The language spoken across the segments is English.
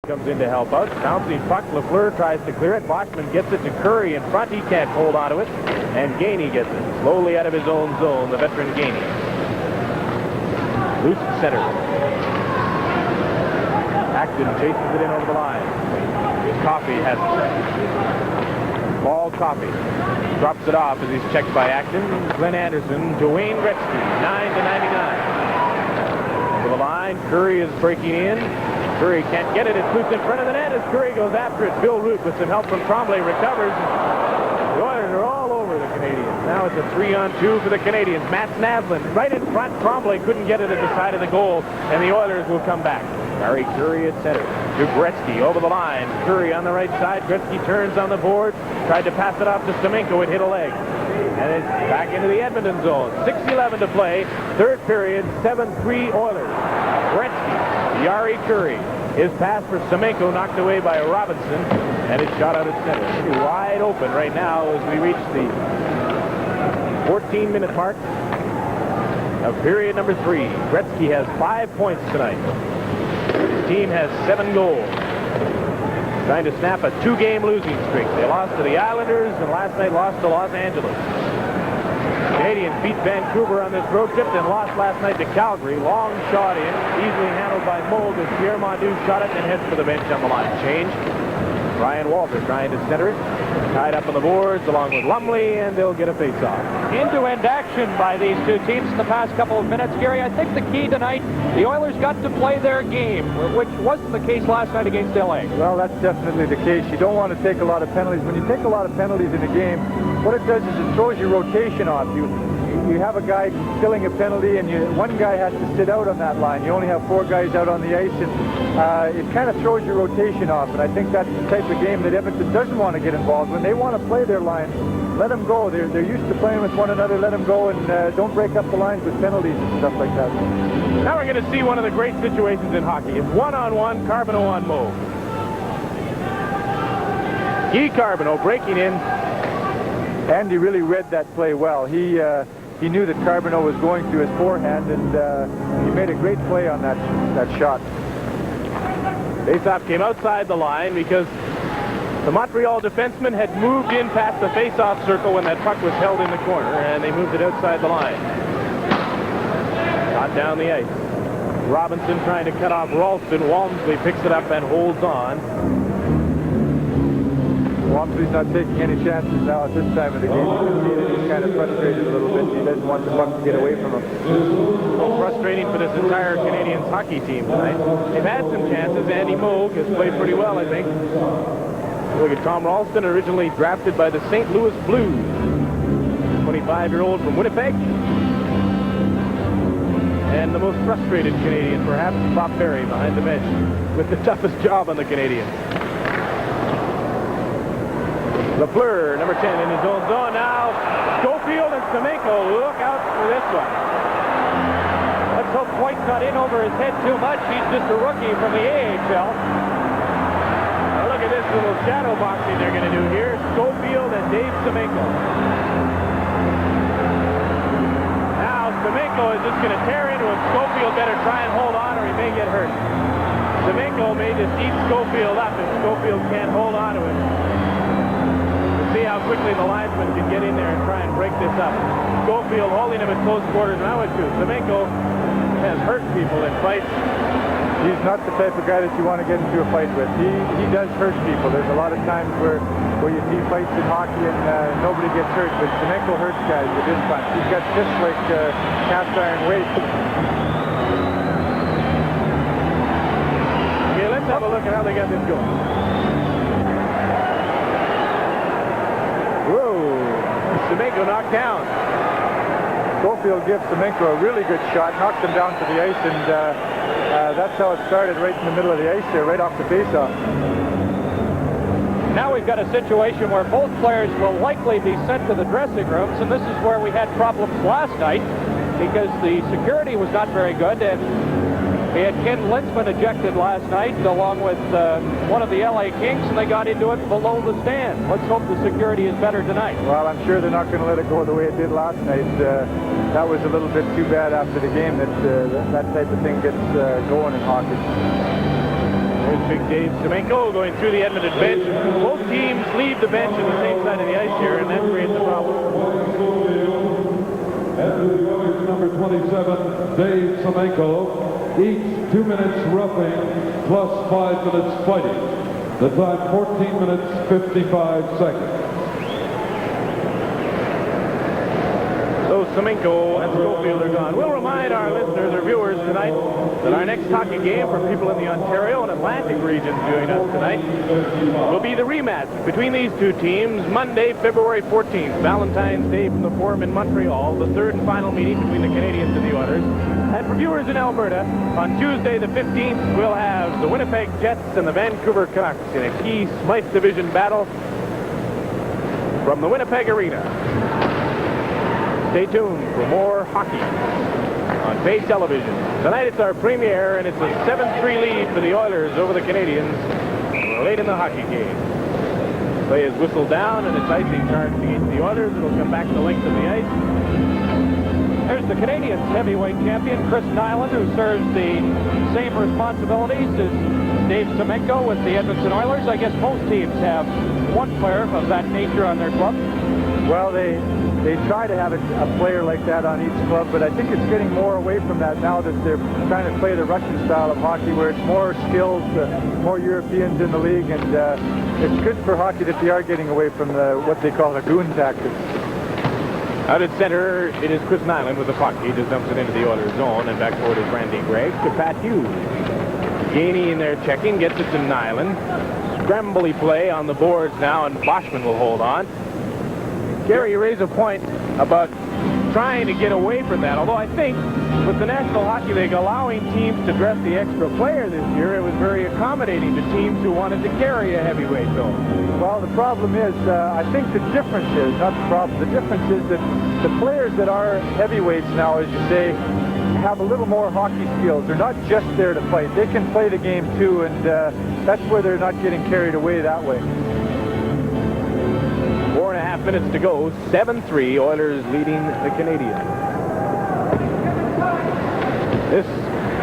comes in to help out. Bouncing puck. Lafleur tries to clear it. Boschman gets it to Curry in front. He can't hold on to it. And Gainey gets it slowly out of his own zone, the veteran Gainey. Loose center. Acton chases it in over the line. Coffey has it. Paul Coffey drops it off as he's checked by Acton. Glenn Anderson to Wayne Gretzky, 9/99. Over the line, Curry is breaking in. Curry can't get it. It's loose in front of the net as Curry goes after it. Bill Root with some help from Tremblay recovers. The Oilers are all over the Canadiens. Now it's a 3-on-2 for the Canadiens. Matt Naslund right in front. Tremblay couldn't get it at the side of the goal, and the Oilers will come back. Harry Curry at center to Gretzky over the line. Curry on the right side. Gretzky turns on the board. Tried to pass it off to Semenko. It hit a leg. And it's back into the Edmonton zone. 6:11 to play. Third period. 7-3 Oilers. Gretzky. Jari Curry. His pass for Semenko knocked away by Robinson. And it's shot out at center. Pretty wide open right now as we reach the 14-minute mark of period number 3. Gretzky has 5 points tonight. His team has 7 goals. Trying to snap a 2-game losing streak. They lost to the Islanders and last night lost to Los Angeles. Canadians beat Vancouver on this road trip and lost last night to Calgary. Long shot in, easily handled by Moog as Pierre Mondu shot it and heads for the bench on the line. Change. Brian Walter trying to center it. Tied up on the boards along with Lumley, and they'll get a face-off. End-to-end action by these two teams in the past couple of minutes. Gary, I think the key tonight, the Oilers got to play their game, which wasn't the case last night against LA. Well, that's definitely the case. You don't want to take a lot of penalties. When you take a lot of penalties in a game, what it does is it throws your rotation off. You have a guy killing a penalty, and one guy has to sit out on that line. You only have 4 guys out on the ice, and it kind of throws your rotation off. And I think that's the type of game that Edmonton doesn't want to get involved in. They want to play their line. Let them go. They're used to playing with one another. Let them go, and don't break up the lines with penalties and stuff like that. Now we're going to see one of the great situations in hockey. It's one-on-one, Carbonneau on Moog. Guy Carbonneau breaking in. Andy really read that play well. He knew that Carbonneau was going to his forehand, and he made a great play on that shot. Faceoff came outside the line because the Montreal defenseman had moved in past the faceoff circle when that puck was held in the corner, and they moved it outside the line. Shot down the ice. Robinson trying to cut off Ralston. Walmsley picks it up and holds on. Walmsley's not taking any chances now at this time of the game. You can see that he's kind of frustrated a little bit. He doesn't want the puck to get away from him. Frustrating for this entire Canadiens hockey team tonight. They've had some chances. Andy Moog has played pretty well, I think. Look at Tom Ralston, originally drafted by the St. Louis Blues. 25-year-old from Winnipeg. And the most frustrated Canadian, perhaps, Bob Perry behind the bench with the toughest job on the Canadiens. Lafleur, number 10, in his own zone now. Schofield and Semenko, look out for this one. Let's hope White's not in over his head too much. He's just a rookie from the AHL. Now look at this little shadow boxing they're going to do here. Schofield and Dave Semenko. Now Semenko is just going to tear into him. Schofield better try and hold on or he may get hurt. Semenko may just eat Schofield up if Schofield can't hold on to him. See how quickly the linesman can get in there and try and break this up. Schofield holding him at close quarters. Now it's true. Semenko has hurt people in fights. He's not the type of guy that you want to get into a fight with. He does hurt people. There's a lot of times where you see fights in hockey and nobody gets hurt, but Semenko hurts guys with his punch. He's got just like cast iron weight. Okay, let's have a look at how they got this going. Whoa! Semenko knocked down. Schofield gives Semenko a really good shot, knocked him down to the ice, and that's how it started, right in the middle of the ice there, right off the faceoff. Now we've got a situation where both players will likely be sent to the dressing rooms, and this is where we had problems last night because the security was not very good, and we had Ken Linsman ejected last night along with one of the LA Kings, and they got into it below the stand. Let's hope the security is better tonight. Well, I'm sure they're not going to let it go the way it did last night. That was a little bit too bad after the game that that type of thing gets going in hockey. There's big Dave Semenko going through the Edmonton bench. Both teams leave the bench on the same side of the ice here, and that creates a problem. And the Oilers, number 27, Dave Semenko. Each 2 minutes roughing plus 5 minutes fighting. The time 14 minutes 55 seconds. So Semenko and Schofield are gone. We'll remind our listeners or viewers tonight that our next hockey game for people in the Ontario and Atlantic regions viewing us tonight will be the rematch between these two teams Monday, February 14th, Valentine's Day from the Forum in Montreal, the third and final meeting between the Canadiens and the Oilers. And for viewers in Alberta, on Tuesday the 15th, we'll have the Winnipeg Jets and the Vancouver Canucks in a key Smythe Division battle from the Winnipeg Arena. Stay tuned for more hockey on Bay Television. Tonight it's our premiere, and it's a 7-3 lead for the Oilers over the Canadiens late in the hockey game. Play is whistled down, and it's icing charged against the Oilers. It'll come back the length of the ice. There's the Canadiens heavyweight champion, Chris Nyland, who serves the same responsibilities as Dave Semenko with the Edmonton Oilers. I guess most teams have one player of that nature on their club. Well, they try to have a player like that on each club, but I think it's getting more away from that now that they're trying to play the Russian style of hockey, where it's more skills, more Europeans in the league, and it's good for hockey that they are getting away from what they call the goon tactics. Out at center, it is Chris Nyland with the puck. He just dumps it into the Oilers zone, and back forward is Randy Gregg to Pat Hughes. Gainey in there checking, gets it to Nyland. Scrambly play on the boards now, and Boschman will hold on. Gary, you raise a point about trying to get away from that, although I think with the National Hockey League allowing teams to dress the extra player this year, it was very accommodating to teams who wanted to carry a heavyweight though. Well, the problem is, I think the difference is, not the problem, the difference is that the players that are heavyweights now, as you say, have a little more hockey skills. They're not just there to fight. They can play the game too, and that's where they're not getting carried away that way. 4.5 minutes to go. 7-3. Oilers leading the Canadiens. This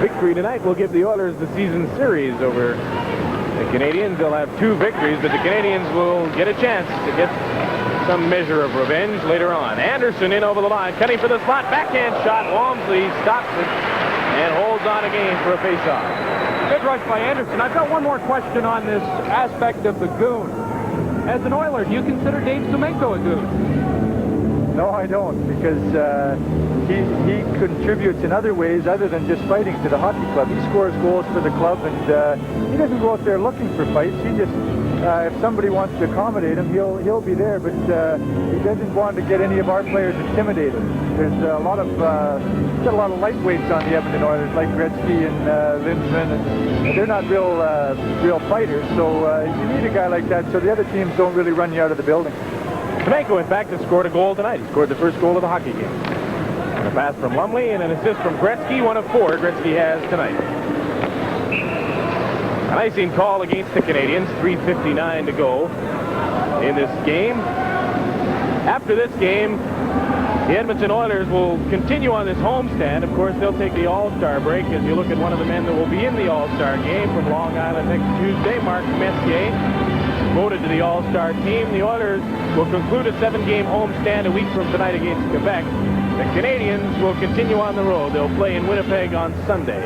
victory tonight will give the Oilers the season series over the Canadiens. They'll have 2 victories, but the Canadiens will get a chance to get some measure of revenge later on. Anderson in over the line, cutting for the slot. Backhand shot. Walmsley stops it and holds on again for a faceoff. Good rush by Anderson. I've got one more question on this aspect of the goon. As an Oiler, do you consider Dave Semenko a goon? No, I don't, because he contributes in other ways other than just fighting to the hockey club. He scores goals for the club, and he doesn't go out there looking for fights. He just, if somebody wants to accommodate him, he'll be there, but he doesn't want to get any of our players intimidated. There's a lot of lightweights on the Edmonton Oilers, like Gretzky and Lindsman, and they're not real fighters. So you need a guy like that, so the other teams don't really run you out of the building. Semenko, in fact, has scored a goal tonight. He scored the first goal of the hockey game. A pass from Lumley and an assist from Gretzky, one of 4 Gretzky has tonight. An icing call against the Canadiens, 3:59 to go in this game. After this game, the Edmonton Oilers will continue on this homestand. Of course, they'll take the All-Star break. As you look at one of the men that will be in the All-Star game from Long Island next Tuesday, Mark Messier, voted to the All-Star team. The Oilers will conclude a 7-game homestand a week from tonight against Quebec. The Canadiens will continue on the road. They'll play in Winnipeg on Sunday.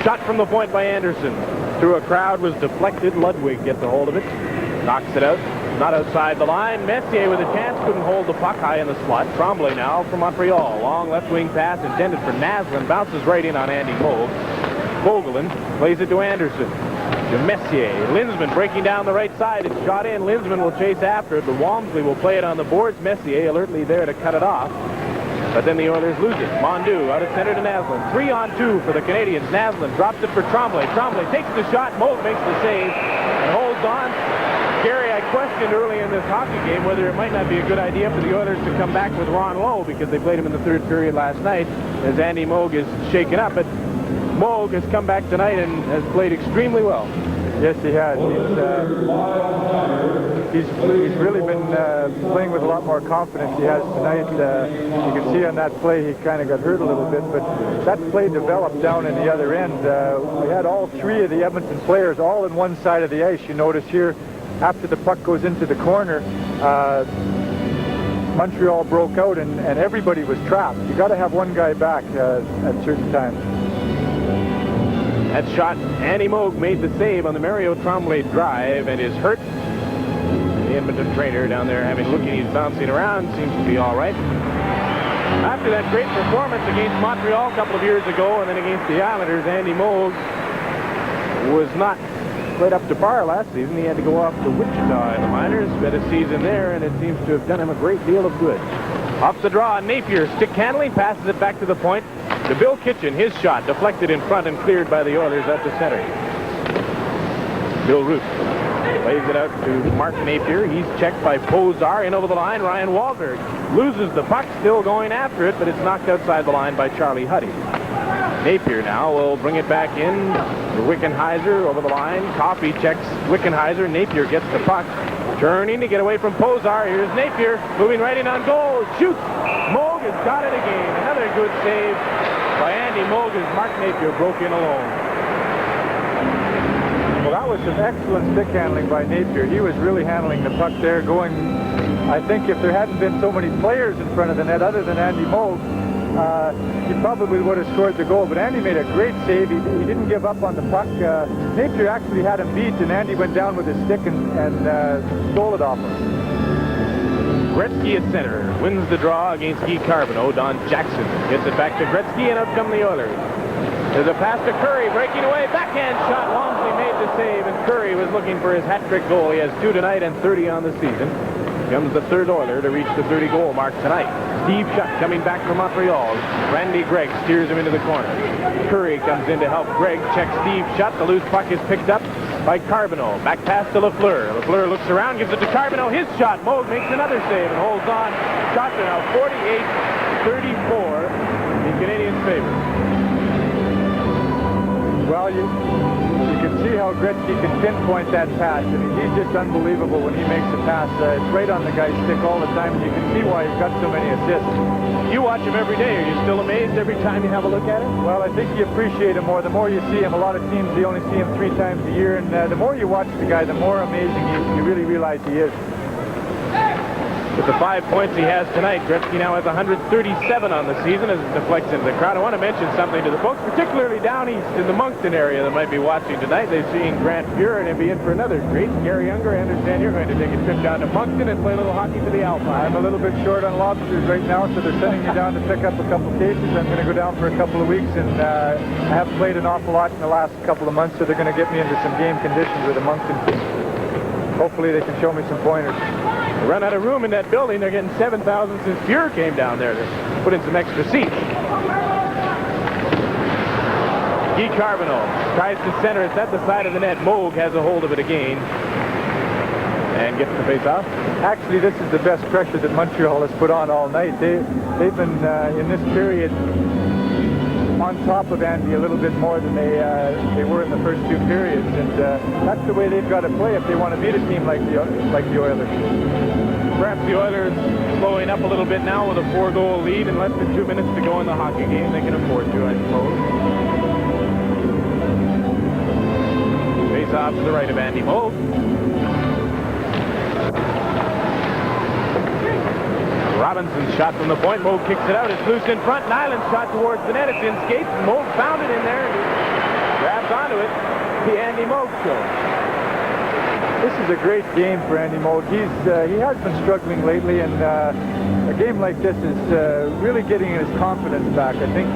Shot from the point by Anderson. Through a crowd was deflected. Ludwig gets a hold of it. Knocks it out. Not outside the line. Messier with a chance. Couldn't hold the puck high in the slot. Tremblay now from Montreal. Long left wing pass intended for Naslund. Bounces right in on Andy Moog. Vogelin plays it to Anderson. To Messier. Lindsman breaking down the right side. It's shot in. Lindsman will chase after it, but Walmsley will play it on the boards. Messier alertly there to cut it off. But then the Oilers lose it. Mondu out of center to Naslund. 3-on-2 for the Canadiens. Naslund drops it for Tremblay. Tremblay takes the shot. Moog makes the save and holds on. Gary, I questioned early in this hockey game whether it might not be a good idea for the Oilers to come back with Ron Lowe, because they played him in the 3rd period last night as Andy Moog is shaken up. But Moog has come back tonight and has played extremely well. Yes, he has. He's really been playing with a lot more confidence he has tonight. You can see on that play he kind of got hurt a little bit, but that play developed down in the other end. We had all three of the Edmonton players all in one side of the ice. You notice here, after the puck goes into the corner, Montreal broke out and everybody was trapped. You got to have one guy back at certain times. That shot, Andy Moog made the save on the Mario Tremblay drive and is hurt. The Edmonton trainer down there having a look, he's bouncing around, seems to be all right. After that great performance against Montreal a couple of years ago and then against the Islanders, Andy Moog was not quite up to par last season. He had to go off to Wichita in the minors, spent a season there, and it seems to have done him a great deal of good. Off the draw, Napier stick handling, passes it back to the point. To Bill Kitchen, his shot deflected in front and cleared by the Oilers out to center. Bill Root lays it out to Mark Napier. He's checked by Pozar in over the line. Ryan Wahlberg loses the puck, still going after it, but it's knocked outside the line by Charlie Huddy. Napier now will bring it back in to Wickenheiser over the line. Coffey checks Wickenheiser. Napier gets the puck, turning to get away from Pozar. Here's Napier moving right in on goal. Shoots. Moog has got it again. Another good save by Andy Moog as Mark Napier broke in alone. Well, that was some excellent stick handling by Napier. He was really handling the puck there, going, I think if there hadn't been so many players in front of the net other than Andy Moog, he probably would have scored the goal. But Andy made a great save. He didn't give up on the puck. Napier actually had him beat, and Andy went down with his stick and stole it off him. Gretzky at center, wins the draw against Guy Carbonneau. Don Jackson gets it back to Gretzky, and out come the Oilers. There's a pass to Curry, breaking away, backhand shot. Walmsley made the save, and Curry was looking for his hat-trick goal. He has 2 tonight and 30 on the season. Comes the third Oiler to reach the 30-goal mark tonight. Steve Shutt coming back from Montreal. Randy Gregg steers him into the corner. Curry comes in to help Gregg. Checks Steve Shutt. The loose puck is picked up by Carbonneau. Back pass to Lafleur. Lafleur looks around, gives it to Carbonneau. His shot. Moog makes another save and holds on. Shots are now 48-34 in Canadiens' favor. Well, you can see how Gretzky can pinpoint that pass. I mean, he's just unbelievable when he makes a pass. It's right on the guy's stick all the time, and you can see why he's got so many assists. You watch him every day. Are you still amazed every time you have a look at him? Well, I think you appreciate him more. The more you see him, a lot of teams, they only see him 3 times a year, and the more you watch the guy, the more amazing you really realize he is. With the 5 points he has tonight, Gretzky now has 137 on the season as it deflects into the crowd. I want to mention something to the folks, particularly down east in the Moncton area that might be watching tonight. They've seen Grant Fuhr and be in for another treat. Gary Younger, I understand you're going to take a trip down to Moncton and play a little hockey for the Alpine. I'm a little bit short on lobsters right now, so they're sending me down to pick up a couple cases. I'm going to go down for a couple of weeks, and I haven't played an awful lot in the last couple of months, so they're going to get me into some game conditions with the Moncton team. Hopefully they can show me some pointers. They run out of room in that building. They're getting 7,000 since Fuhr came down there to put in some extra seats. Guy Carbonneau tries to center. It's at the side of the net. Moog has a hold of it again and gets the face-off. Actually, this is the best pressure that Montreal has put on all night. They've been, in this period, on top of Andy a little bit more than they were in the first 2 periods, and that's the way they've got to play if they want to beat a team like the Oilers. Perhaps the Oilers slowing up a little bit now with a 4-goal lead and less than 2 minutes to go in the hockey game. They can afford to, I suppose. Face off to the right of Andy Moog. Robinson's shot from the point. Moog kicks it out. It's loose in front. Nyland's shot towards the net. It's in skates. Moog found it in there and grabs onto it. The Andy Moog show. This is a great game for Andy Moog. He has been struggling lately, and a game like this is really getting his confidence back. I think,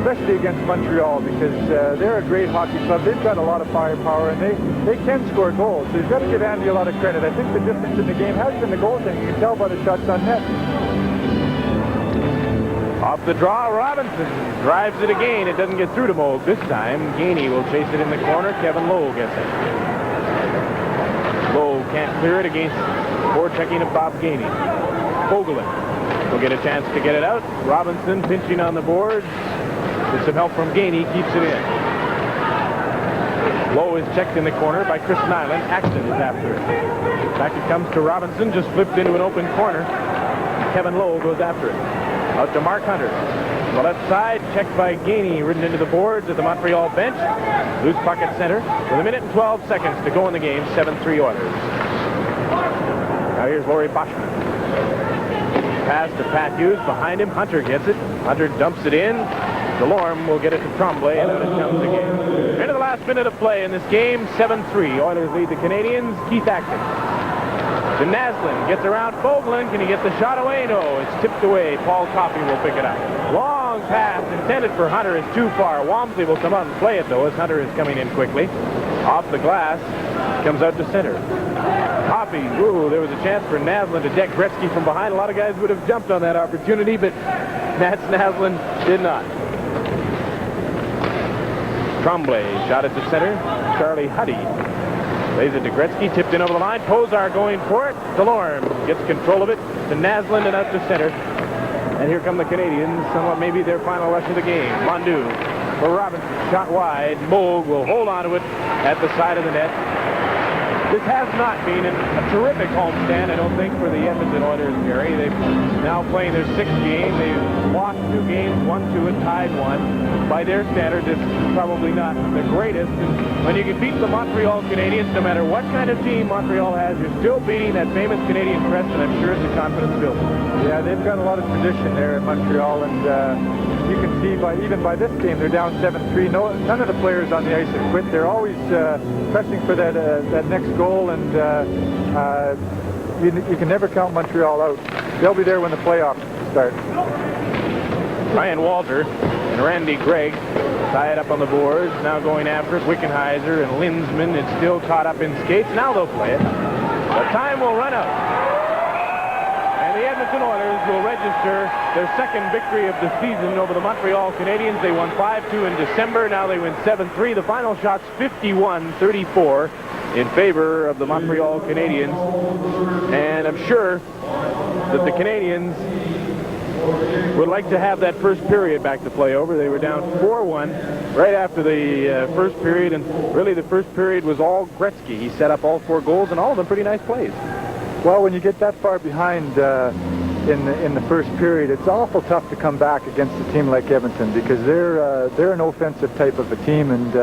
especially against Montreal, because they're a great hockey club. They've got a lot of firepower, and they can score goals. So you've got to give Andy a lot of credit. I think the difference in the game has been the goaltending. You can tell by the shots on net. Off the draw, Robinson drives it again. It doesn't get through to Moog this time. Gainey will chase it in the corner. Kevin Lowe gets it. Lowe can't clear it against forechecking of Bob Gainey. Fogelin will get a chance to get it out. Robinson pinching on the boards. With some help from Gainey, keeps it in. Lowe is checked in the corner by Chris Nyland. Axton is after it. Back it comes to Robinson, just flipped into an open corner. Kevin Lowe goes after it. Out to Mark Hunter. On the left side, checked by Gainey, ridden into the boards at the Montreal bench. Loose puck at center with 1 minute and 12 seconds to go in the game. 7-3 Oilers. Now here's Laurie Boschman. Pass to Pat Hughes. Behind him, Hunter gets it. Hunter dumps it in. Delorme will get it to Tremblay, and out it comes again. Into the last minute of play in this game. 7-3. Oilers lead the Canadiens. Keith Acton. To Naslin, gets around Fogelin. Can he get the shot away? No, it's tipped away. Paul Coffey will pick it up. Long pass intended for Hunter is too far. Walmsley will come out and play it, though, as Hunter is coming in quickly. Off the glass, comes out to center. Coffey, ooh, there was a chance for Naslin to deck Gretzky from behind. A lot of guys would have jumped on that opportunity, but Mats Naslin did not. Tremblay shot it to center. Charlie Huddy lays it to Gretzky, tipped in over the line. Posar going for it. Delorme gets control of it to Naslin and out to center. And here come the Canadiens, somewhat maybe their final rush of the game. Mondu for Robinson, shot wide. Moog will hold on to it at the side of the net. This has not been a terrific homestand, I don't think, for the Edmonton Oilers, Gary. They've now playing their 6th game. They've lost 2 games, won 2 and tied 1. By their standards, it's probably not the greatest. And when you can beat the Montreal Canadiens, no matter what kind of team Montreal has, you're still beating that famous Canadian crest, and I'm sure it's a confidence builder. Yeah, they've got a lot of tradition there in Montreal, and you can see even by this game, they're down 7-3. None of the players on the ice have quit. They're always pressing for that next goal, and you can never count Montreal out. They'll be there when the playoffs start. Ryan Walter and Randy Gregg tie it up on the boards. Now going after it. Wickenheiser and Lindsman. It's still caught up in skates. Now they'll play it. The time will run out. And the Edmonton Oilers will register their 2nd victory of the season over the Montreal Canadiens. They won 5-2 in December. Now they win 7-3. The final shot's 51-34 in favor of the Montreal Canadiens. And I'm sure that the Canadiens would like to have that first period back to play over. They were down 4-1 right after the first period, and really the first period was all Gretzky. He set up all 4 goals, and all of them pretty nice plays. Well, when you get that far behind in the first period, it's awful tough to come back against a team like Edmonton, because they're an offensive type of a team, and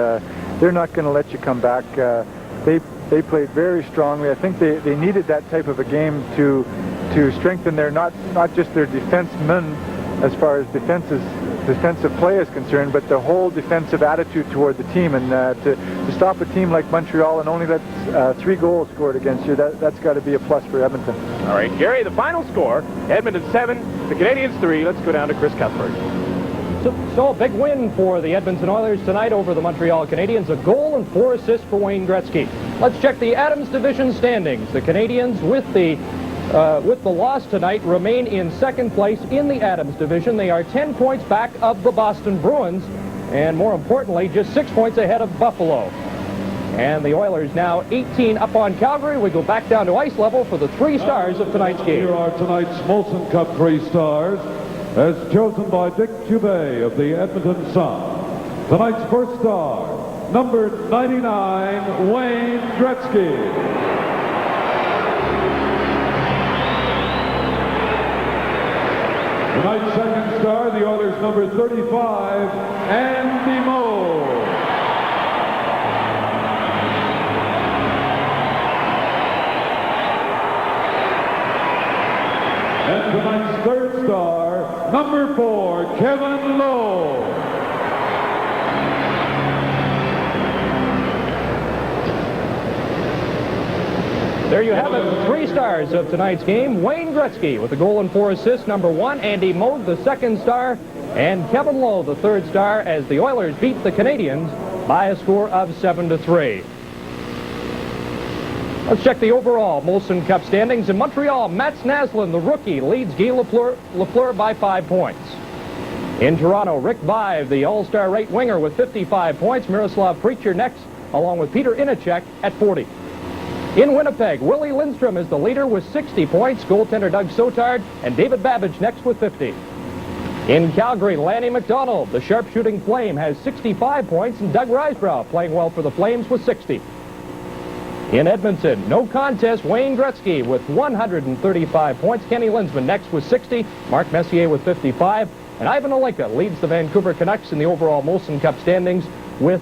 they're not going to let you come back. They played very strongly. I think they needed that type of a game to strengthen their not just their defensemen as far as defensive play is concerned, but the whole defensive attitude toward the team. And to stop a team like Montreal and only let 3 goals scored against you, that's got to be a plus for Edmonton. All right, Gary, the final score, Edmonton 7, the Canadiens 3. Let's go down to Chris Cuthbert. So a big win for the Edmonton Oilers tonight over the Montreal Canadiens. A goal and 4 assists for Wayne Gretzky. Let's check the Adams Division standings. The Canadiens, with the loss tonight, remain in 2nd place in the Adams Division. They are 10 points back of the Boston Bruins, and more importantly, just 6 points ahead of Buffalo. And the Oilers now 18 up on Calgary. We go back down to ice level for the 3 stars of tonight's game. Here are tonight's Molson Cup 3 stars, as chosen by Dick Dubé of the Edmonton Sun. Tonight's first star, number 99, Wayne Gretzky. Tonight's second star, the Oilers' number 35, Andy Moog. And tonight's third star, number 4, Kevin Lowe. There you have it, 3 stars of tonight's game. Wayne Gretzky with a goal and 4 assists, number 1. Andy Moog, the 2nd star. And Kevin Lowe, the 3rd star, as the Oilers beat the Canadiens by a score of 7-3. Let's check the overall Molson Cup standings. In Montreal, Mats Naslin, the rookie, leads Guy Lafleur by 5 points. In Toronto, Rick Vive, the all-star right winger, with 55 points. Miroslav Preacher next, along with Peter Inachek at 40. In Winnipeg, Willie Lindstrom is the leader with 60 points. Goaltender Doug Sotard and David Babbage next with 50. In Calgary, Lanny McDonald, the sharpshooting Flame, has 65 points, and Doug Risebrough, playing well for the Flames, with 60. In Edmonton, no contest, Wayne Gretzky with 135 points. Kenny Linsman next with 60. Mark Messier with 55. And Ivan Olenka leads the Vancouver Canucks in the overall Molson Cup standings with